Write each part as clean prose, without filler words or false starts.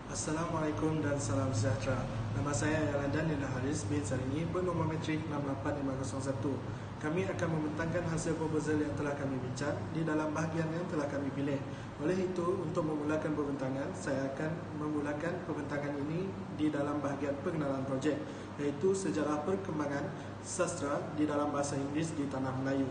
Assalamualaikum dan salam sejahtera. Nama saya Yalan Daniel Haris bin Saringi, bernombor matrik 68501. Kami akan membentangkan hasil proposal yang telah kami bincang di dalam bahagian yang telah kami pilih. Oleh itu, untuk memulakan pembentangan, saya akan memulakan pembentangan ini di dalam bahagian pengenalan projek, iaitu sejarah perkembangan sastra di dalam bahasa Inggeris di Tanah Melayu.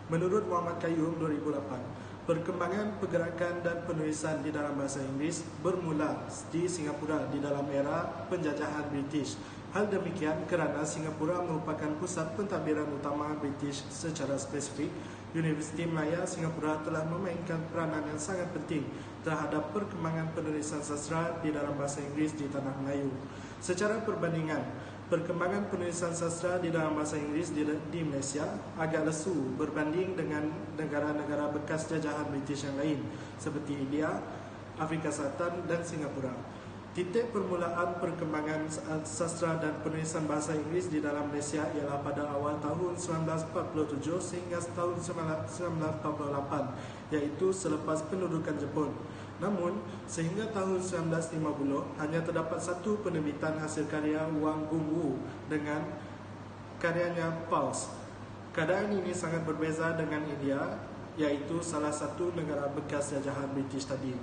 Menurut Muhammad Qayyum 2008, perkembangan pergerakan dan penulisan di dalam bahasa Inggeris bermula di Singapura di dalam era penjajahan British. Hal demikian kerana Singapura merupakan pusat pentadbiran utama British secara spesifik. Universiti Malaya Singapura telah memainkan peranan yang sangat penting terhadap perkembangan penulisan sastra di dalam bahasa Inggeris di Tanah Melayu. Secara perbandingan, perkembangan penulisan sastra di dalam bahasa Inggeris di Malaysia agak lesu berbanding dengan negara-negara bekas jajahan British yang lain seperti India, Afrika Selatan dan Singapura. Titik permulaan perkembangan sastra dan penulisan bahasa Inggeris di dalam Malaysia ialah pada awal tahun 1947 sehingga tahun 1948, iaitu selepas pendudukan Jepun. Namun, sehingga tahun 1950 hanya terdapat satu penerbitan hasil karya Wang Gungwu dengan karyanya Pulse. Keadaan ini sangat berbeza dengan India, iaitu salah satu negara bekas jajahan British tadi.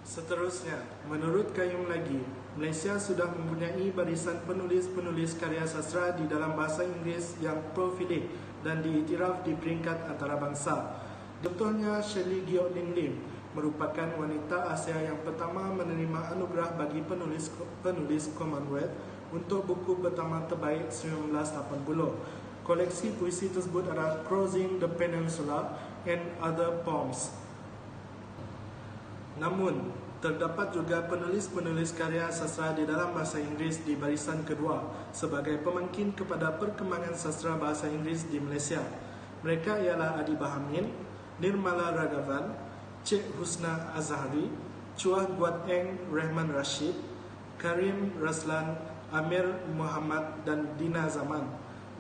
Seterusnya, menurut Qayyum lagi, Malaysia sudah mempunyai barisan penulis-penulis karya sastra di dalam bahasa Inggeris yang profilik dan diiktiraf di peringkat antarabangsa. Contohnya, Shirley Giok Lim Lim merupakan wanita Asia yang pertama menerima anugerah bagi penulis Commonwealth untuk buku pertama terbaik 1980. Koleksi puisi tersebut adalah Crossing the Peninsula and Other Poems. Namun, terdapat juga penulis-penulis karya sastra di dalam bahasa Inggeris di barisan kedua sebagai pemangkin kepada perkembangan sastra bahasa Inggeris di Malaysia. Mereka ialah Adi Bahamin, Nirmala Ragavan, Cik Husna Azhari, Chua Guat Eng Rahman Rashid, Karim Raslan, Amir Muhammad dan Dina Zaman.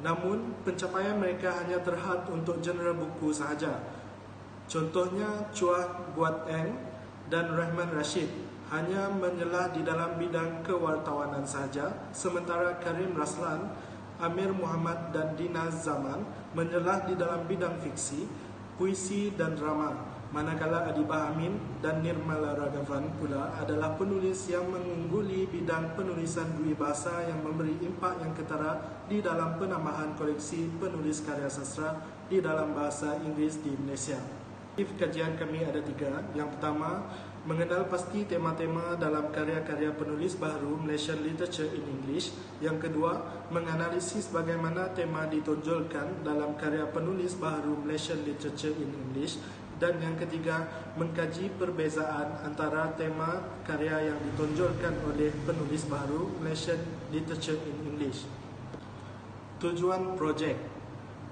Namun, pencapaian mereka hanya terhad untuk genre buku sahaja. Contohnya, Chua Guat Eng dan Rahman Rashid hanya menyelah di dalam bidang kewartawanan sahaja, sementara Karim Raslan, Amir Muhammad dan Dina Zaman menyelah di dalam bidang fiksi, puisi dan drama. Manakala Adi Bahamin dan Nirmala Ragavan pula adalah penulis yang mengungguli bidang penulisan dui bahasa yang memberi impak yang ketara di dalam penambahan koleksi penulis karya sastra di dalam bahasa Inggeris di Malaysia. Kajian kami ada 3. Yang pertama, mengenal pasti tema-tema dalam karya-karya penulis baharu Malaysian Literature in English. Yang kedua, menganalisis bagaimana tema ditonjolkan dalam karya penulis baharu Malaysian Literature in English. Dan yang ketiga, mengkaji perbezaan antara tema karya yang ditonjolkan oleh penulis baharu Malaysian Literature in English. Tujuan projek.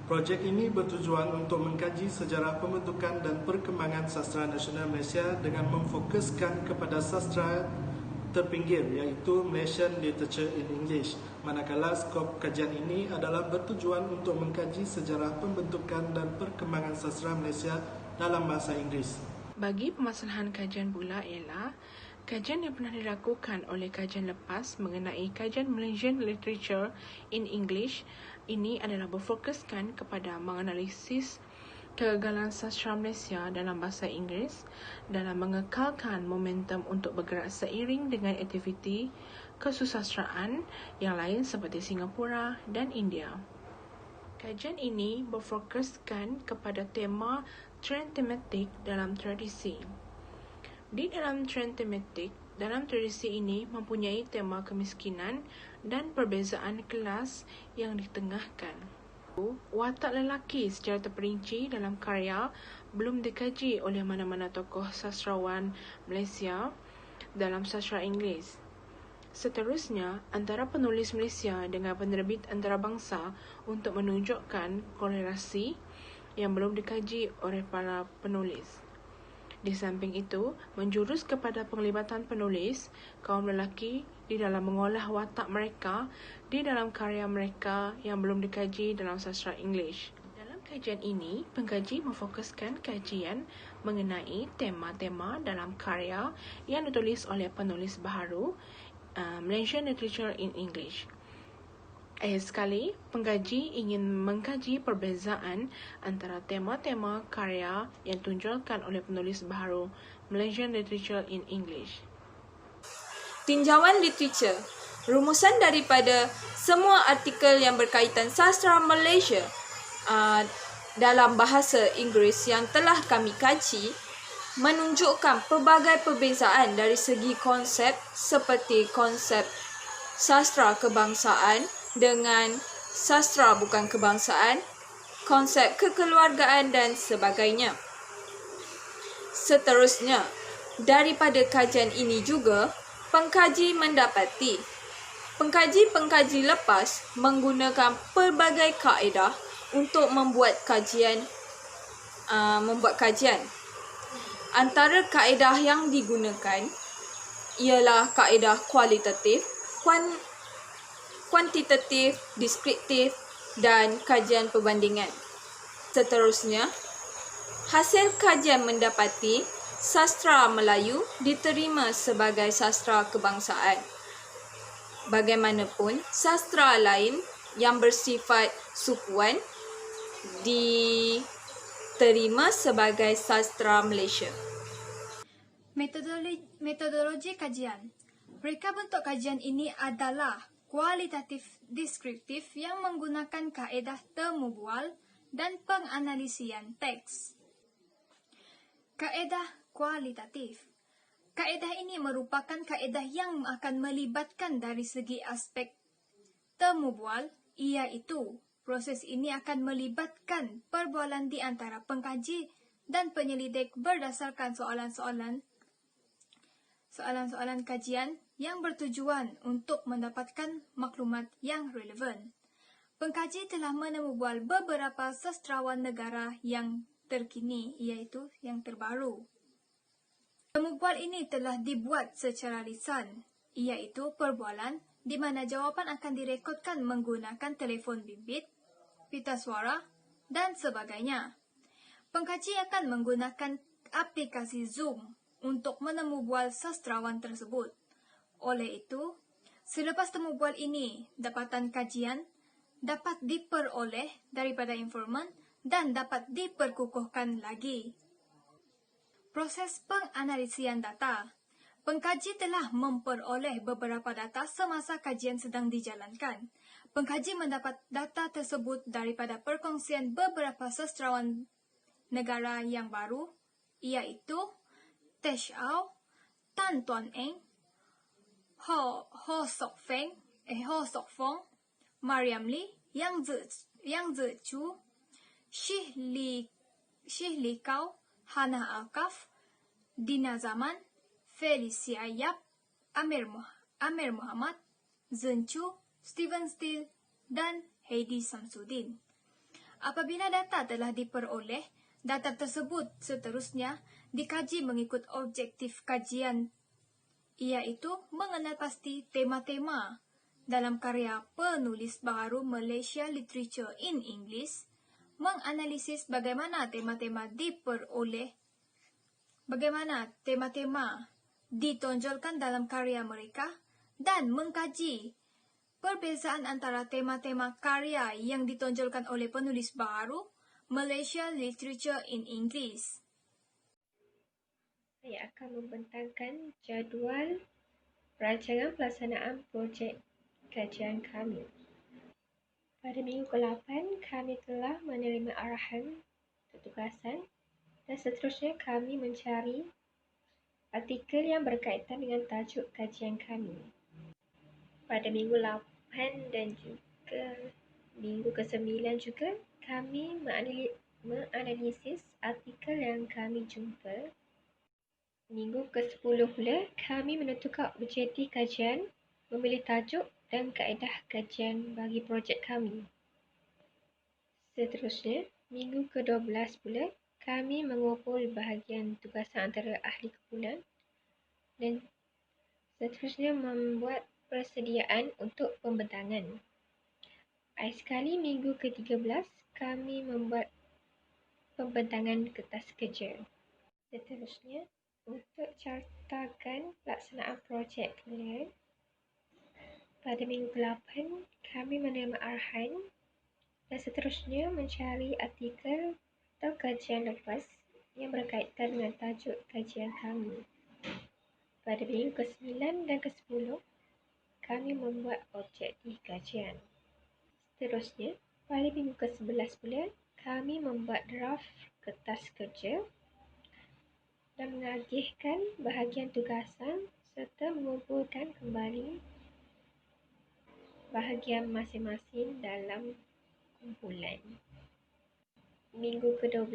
Projek ini bertujuan untuk mengkaji sejarah pembentukan dan perkembangan sastra nasional Malaysia dengan memfokuskan kepada sastra terpinggir, iaitu Malaysian Literature in English. Manakala skop kajian ini adalah bertujuan untuk mengkaji sejarah pembentukan dan perkembangan sastra Malaysia dalam bahasa Inggeris. Bagi permasalahan kajian pula ialah kajian yang pernah dilakukan oleh kajian lepas mengenai kajian Malaysian Literature in English. Ini adalah berfokuskan kepada menganalisis kegagalan sastra Malaysia dalam bahasa Inggeris dalam mengekalkan momentum untuk bergerak seiring dengan aktiviti kesusastraan yang lain seperti Singapura dan India. Kajian ini berfokuskan kepada tema trend tematik dalam tradisi. Di dalam trend tematik, dalam tradisi ini mempunyai tema kemiskinan dan perbezaan kelas yang ditengahkan. Watak lelaki secara terperinci dalam karya belum dikaji oleh mana-mana tokoh sastrawan Malaysia dalam sastra Inggeris. Seterusnya, antara penulis Malaysia dengan penerbit antarabangsa untuk menunjukkan korelasi yang belum dikaji oleh para penulis. Di samping itu, menjurus kepada penglibatan penulis kaum lelaki di dalam mengolah watak mereka di dalam karya mereka yang belum dikaji dalam sastra English. Dalam kajian ini, pengkaji memfokuskan kajian mengenai tema-tema dalam karya yang ditulis oleh penulis baharu Malaysian Literature in English. Akhir sekali, pengkaji ingin mengkaji perbezaan antara tema-tema karya yang ditunjukkan oleh penulis baharu Malaysian Literature in English. Tinjauan literature. Rumusan daripada semua artikel yang berkaitan sastra Malaysia dalam bahasa Inggeris yang telah kami kaji menunjukkan pelbagai perbezaan dari segi konsep seperti konsep sastra kebangsaan dengan sastra bukan kebangsaan, konsep kekeluargaan dan sebagainya. Seterusnya, daripada kajian ini juga, pengkaji mendapati pengkaji lepas menggunakan pelbagai kaedah untuk membuat kajian. Antara kaedah yang digunakan ialah kaedah kualitatif, kuantitatif, deskriptif dan kajian perbandingan. Seterusnya, hasil kajian mendapati sastra Melayu diterima sebagai sastra kebangsaan. Bagaimanapun, sastra lain yang bersifat sukuan diterima sebagai sastra Malaysia. Metodologi kajian. Reka bentuk kajian ini adalah kualitatif deskriptif yang menggunakan kaedah temu bual dan penganalisian teks. Kaedah kualitatif. Kaedah ini merupakan kaedah yang akan melibatkan dari segi aspek temu bual, iaitu proses ini akan melibatkan perbualan di antara pengkaji dan penyelidik berdasarkan soalan-soalan kajian yang bertujuan untuk mendapatkan maklumat yang relevan. Pengkaji telah menemubual beberapa sastrawan negara yang terkini, iaitu yang terbaru. Temubual ini telah dibuat secara lisan, iaitu perbualan di mana jawapan akan direkodkan menggunakan telefon bimbit, pita suara, dan sebagainya. Pengkaji akan menggunakan aplikasi Zoom untuk menemubual sastrawan tersebut. Oleh itu, selepas temubual ini, dapatan kajian dapat diperoleh daripada informan dan dapat diperkukuhkan lagi. Proses penganalisian data. Pengkaji telah memperoleh beberapa data semasa kajian sedang dijalankan. Pengkaji mendapat data tersebut daripada perkongsian beberapa sastrawan negara yang baru, iaitu Tesh Au, Tan Tuan Eng, Ho Sok Fong, Mariam Lee, Yang Zichu, Shih Li Kau, Hana Alkaf, Dina Zaman, Felicia Yap, Amir Muhammad, Zhen Chu, Steven Steele, dan Heidi Samsudin. Apabila data telah diperoleh, data tersebut seterusnya dikaji mengikut objektif kajian, iaitu mengenal pasti tema-tema dalam karya penulis baharu Malaysia Literature in English, menganalisis bagaimana tema-tema ditonjolkan dalam karya mereka dan mengkaji perbezaan antara tema-tema karya yang ditonjolkan oleh penulis baharu Malaysia Literature in English. Saya akan membentangkan jadual rancangan pelaksanaan projek kajian kami. Pada minggu ke-8, kami telah menerima arahan tugasan dan seterusnya kami mencari artikel yang berkaitan dengan tajuk kajian kami. Pada minggu 8 dan juga minggu ke-9 juga, kami menganalisis artikel yang kami jumpa. Minggu ke-10 pula, kami menentukan objektif kajian, memilih tajuk dan kaedah kajian bagi projek kami. Seterusnya, minggu ke-12 pula, kami mengumpul bahagian tugasan antara ahli kumpulan dan seterusnya membuat persediaan untuk pembentangan. Akhir sekali, minggu ke-13, kami membuat pembentangan kertas kerja. Seterusnya, untuk cartakan pelaksanaan projek kalian, pada minggu ke-8, kami menerima arahan dan seterusnya mencari artikel atau kajian lepas yang berkaitan dengan tajuk kajian kami. Pada minggu ke-9 dan ke-10, kami membuat objektif kajian. Seterusnya, pada minggu ke-11 pula, kami membuat draft kertas kerja dan mengagihkan bahagian tugasan serta mengumpulkan kembali bahagian masing-masing dalam kumpulan. Minggu ke-12,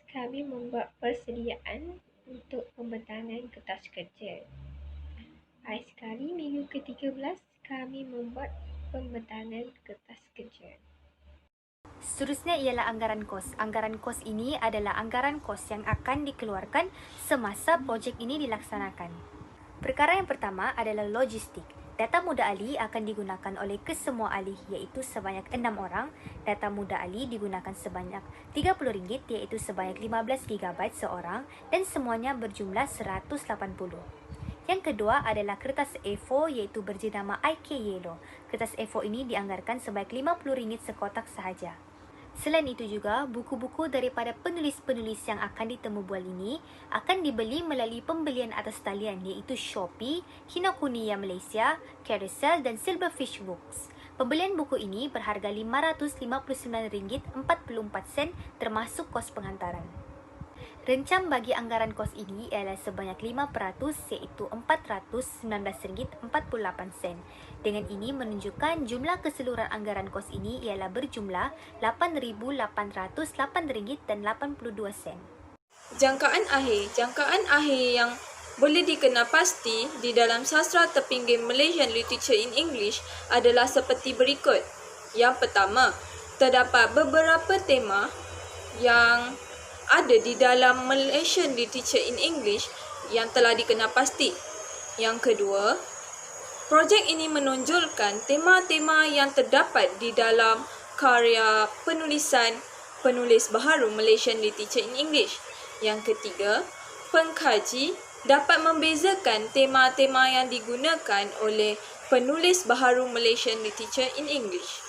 kami membuat persediaan untuk pembentangan kertas kerja. Akhir sekali, minggu ke-13, kami membuat pembentangan kertas kerja. Seterusnya ialah anggaran kos. Anggaran kos ini adalah anggaran kos yang akan dikeluarkan semasa projek ini dilaksanakan. Perkara yang pertama adalah logistik. Data muda ahli akan digunakan oleh kesemua ahli iaitu sebanyak 6 orang. Data muda ahli digunakan sebanyak RM30 iaitu sebanyak 15 GB seorang dan semuanya berjumlah 180. Yang kedua adalah kertas A4 iaitu berjenama IK Yellow. Kertas A4 ini dianggarkan sebanyak RM50 sekotak sahaja. Selain itu juga, buku-buku daripada penulis-penulis yang akan ditemu-bual ini akan dibeli melalui pembelian atas talian iaitu Shopee, Kinokuniya Malaysia, Carousel dan Silverfish Books. Pembelian buku ini berharga RM559.44 termasuk kos penghantaran. Rencam bagi anggaran kos ini ialah sebanyak 5% iaitu RM419.48. Dengan ini menunjukkan jumlah keseluruhan anggaran kos ini ialah berjumlah RM8,808.82. Jangkaan akhir yang boleh dikenal pasti di dalam sastra terpinggir Malaysian Literature in English adalah seperti berikut. Yang pertama, terdapat beberapa tema yang ada di dalam Malaysian Literature in English yang telah dikenal pasti. Yang kedua, projek ini menonjolkan tema-tema yang terdapat di dalam karya penulisan penulis baharu Malaysian Literature in English. Yang ketiga, pengkaji dapat membezakan tema-tema yang digunakan oleh penulis baharu Malaysian Literature in English.